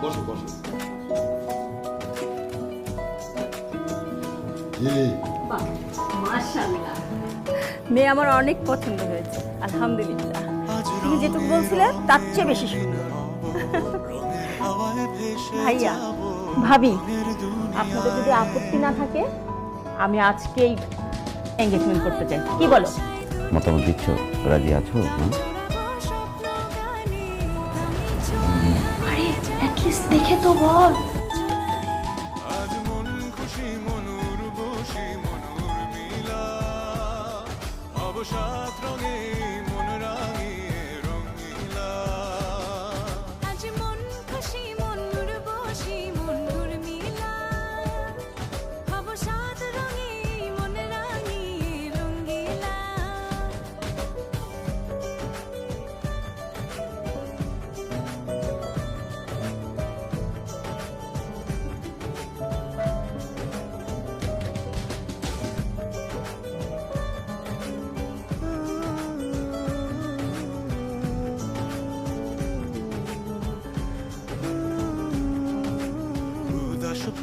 বসো বসো। মাশাআল্লাহ, মেয়ে আমার অনেক পছন্দ হয়েছে, আলহামদুলিল্লাহ। তুমি যেটুকু বলছিলে তার চেয়ে বেশি সুন্দর। ভাইয়া, ভাবি, আপনাদের যদি আপত্তি না থাকে আমি আজকেই এনগেজমেন্ট করতে চাই, কি বলো? মতামত দিচ্ছ, রাজি আছো? আরে অ্যাটলিস্ট দেখে তো বল।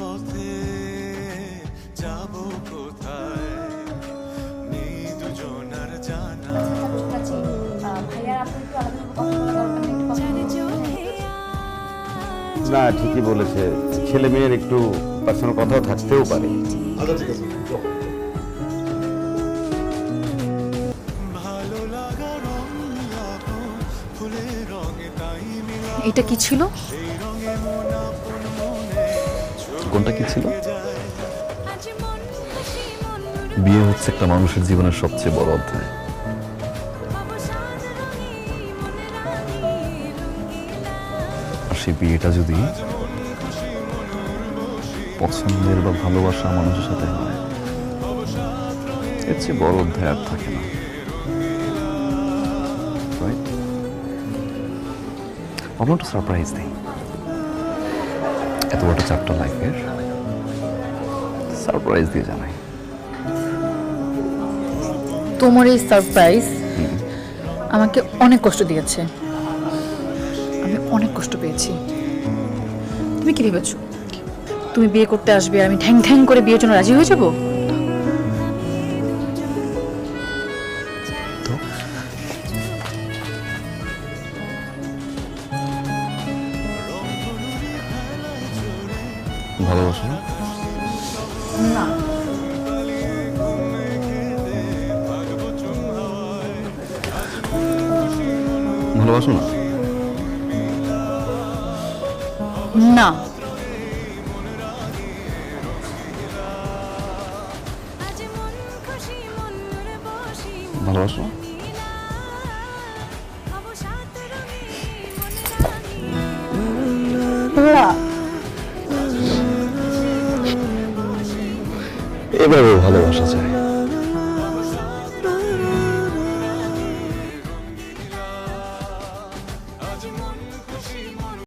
পথে যাব কোথায় নেই দুজনার জানা। না, ঠিকই বলেছে, ছেলে মেয়ের একটু পার্সোনাল কথাও থাকতেও পারে। আচ্ছা ঠিক আছে, যাও। ভালো লাগা রং মিলাবো ফুলের রঙে তাই মিলাবো এটা কি ছিল? সেই রঙে মন আপন মনে কোনটা কি ছিল? যায়। বিয়ে হচ্ছে একটা মানুষের জীবনের সবচেয়ে বড় অধ্যায়। আর সেই বিয়েটা যদি পছন্দের বা ভালোবাসা মানুষের সাথে হয়, এর চেয়ে বড় অধ্যায় আর থাকে না। Right? ভাবলাম একটা সারপ্রাইজ দিই। এত বড় চ্যাপ্টার লাইফের সারপ্রাইজ দিয়ে জানাই। তোমার এই সারপ্রাইজ আমাকে অনেক কষ্ট দিয়েছে, আমি অনেক কষ্ট পেয়েছি। তুমি কি ভেবেছো তুমি বিয়ে করতে আসবে আর আমি ঠ্যাং ঠ্যাং করে বিয়ের জন্য রাজি হয়ে যাবো? ভালোবাসো না? না, ভালোবাসো না? না, ভালোবাসো? এভাবে ভালোবাসা যায়।